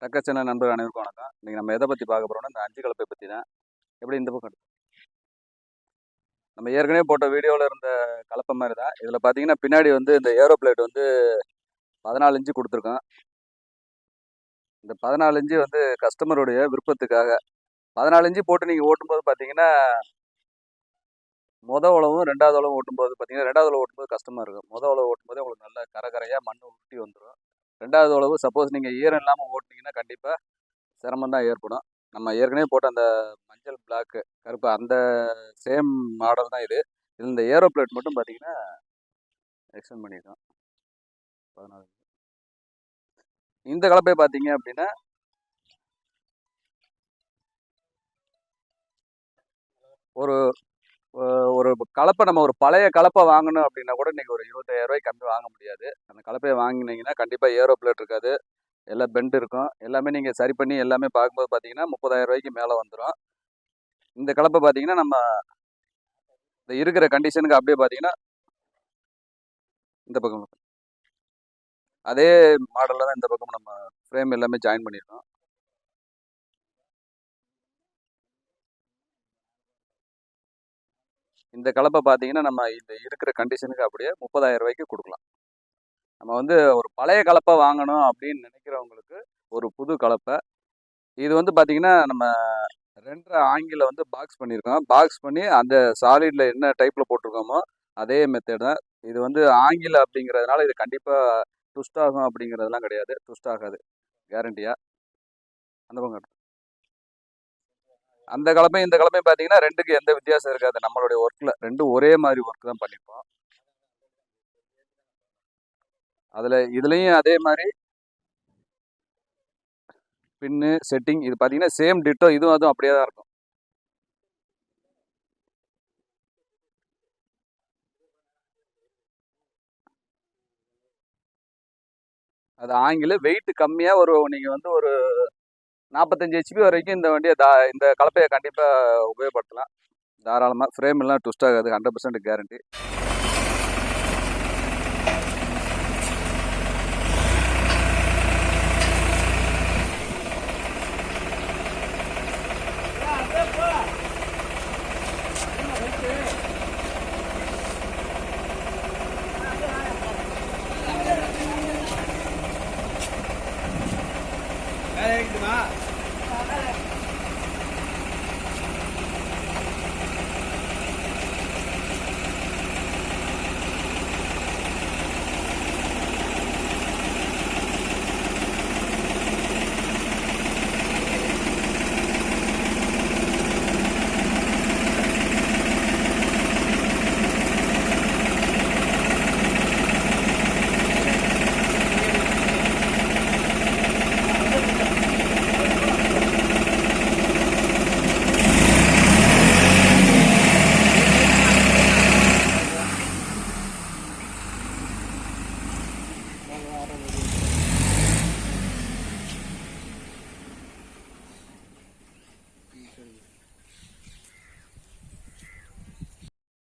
டக்கர் channel நண்பர்கள் அனைவருக்கும் வணக்கம். இன்றைக்கி நம்ம எதை பற்றி பார்க்க போகிறோம்னா இந்த 5 கலப்பை பற்றி தான். எப்படி இந்த பக்கம் நம்ம ஏற்கனவே போட்ட வீடியோவில் இருந்த கலப்பை மாதிரி தான். இதில் பார்த்தீங்கன்னா பின்னாடி வந்து இந்த ஏரோ பிளேட் வந்து 14 இன்ச்சு கொடுத்துருக்கோம். இந்த 14 இன்ச்சு வந்து கஸ்டமருடைய விருப்பத்துக்காக 14 இன்ச்சு போட்டு நீங்கள் ஓட்டும்போது பார்த்தீங்கன்னா உழவும் 2வது உழவும் ஓட்டும்போது பார்த்தீங்கன்னா 2வது உழவு ஓட்டும்போது கஷ்டமாக இருக்கும். உழவு ஓட்டும்போது உங்களுக்கு நல்ல கரையாக மண் உருட்டி வந்துடும். 2வது உழவு சப்போஸ் நீங்கள் ஈரம் இல்லாமல் ஓட்டினீங்கன்னா கண்டிப்பாக சிரமம் தான் ஏற்படும். நம்ம ஏற்கனவே போட்ட அந்த மஞ்சள் பிளாக்கு கருப்பு அந்த சேம் மாடல் தான் இது. இதில் இந்த ஏரோ பிளேட் மட்டும் பார்த்தீங்கன்னா எக்ஸ்டெண்ட் பண்ணியிருக்கோம் 14. இந்த கலப்பை பார்த்தீங்க அப்படின்னா ஒரு ஒரு கலப்பை நம்ம ஒரு பழைய கலப்பை வாங்கணும் அப்படின்னா கூட இன்றைக்கி ஒரு 25,000 ரூபாய்க்கு கம்மி வாங்க முடியாது. அந்த கலப்பையை வாங்கினீங்கன்னா கண்டிப்பாக ஏரோ பிளேட் இருக்காது, எல்லாம் பெண்ட் இருக்கும். எல்லாமே நீங்கள் சரி பண்ணி எல்லாமே பார்க்கும்போது பார்த்தீங்கன்னா 30,000 ரூபாய்க்கு மேலே வந்துடும். இந்த கலப்பை பார்த்தீங்கன்னா நம்ம இந்த இருக்கிற கண்டிஷனுக்கு அப்படியே பார்த்தீங்கன்னா இந்த பக்கம் அதே மாடலில் தான் இந்த பக்கம் நம்ம ஃப்ரேம் எல்லாமே ஜாயின் பண்ணியிருக்கோம். இந்த கலப்பை பார்த்தீங்கன்னா நம்ம இந்த இருக்கிற கண்டிஷனுக்கு அப்படியே 30,000 ரூபாய்க்கு கொடுக்கலாம். நம்ம வந்து ஒரு பழைய கலப்பை வாங்கணும் அப்படின்னு நினைக்கிறவங்களுக்கு ஒரு புது கலப்பை. இது வந்து பார்த்தீங்கன்னா நம்ம 2.5 ஆங்கில வந்து பாக்ஸ் பண்ணியிருக்கோம். பாக்ஸ் பண்ணி அந்த சாலிடில் என்ன டைப்பில் போட்டிருக்கோமோ அதே மெத்தட் தான். இது வந்து ஆங்கில அப்படிங்கிறதுனால இது கண்டிப்பாக ட்விஸ்ட் ஆகும் அப்படிங்கிறதுலாம் கிடையாது. ட்விஸ்ட் ஆகாது கேரண்டியாக. அந்த பக்கம் அந்த கலப்பையும் இந்த கலப்பையும் பார்த்தீங்கன்னா 2க்கு எந்த வித்தியாசம் இருக்காது. நம்மளுடைய ஒர்க்கில் 2 ஒரே மாதிரி ஒர்க் தான் பண்ணிப்போம். இதுலேயும் அதே மாதிரி பின்னு செட்டிங் இது பார்த்தீங்கன்னா சேம் டிட்டோ இதுவும் அதுவும் அப்படியே தான் இருக்கும். அது ஆங்கில வெயிட் கம்மியாக நீங்கள் வந்து ஒரு 45 HP வரைக்கும் இந்த வண்டியை இந்த கலப்பையை கண்டிப்பாக உபயோகப்படுத்தலாம் தாராளமாக. ஃப்ரேம் எல்லாம் ட்விஸ்ட் ஆகாது, 100% கேரண்டி.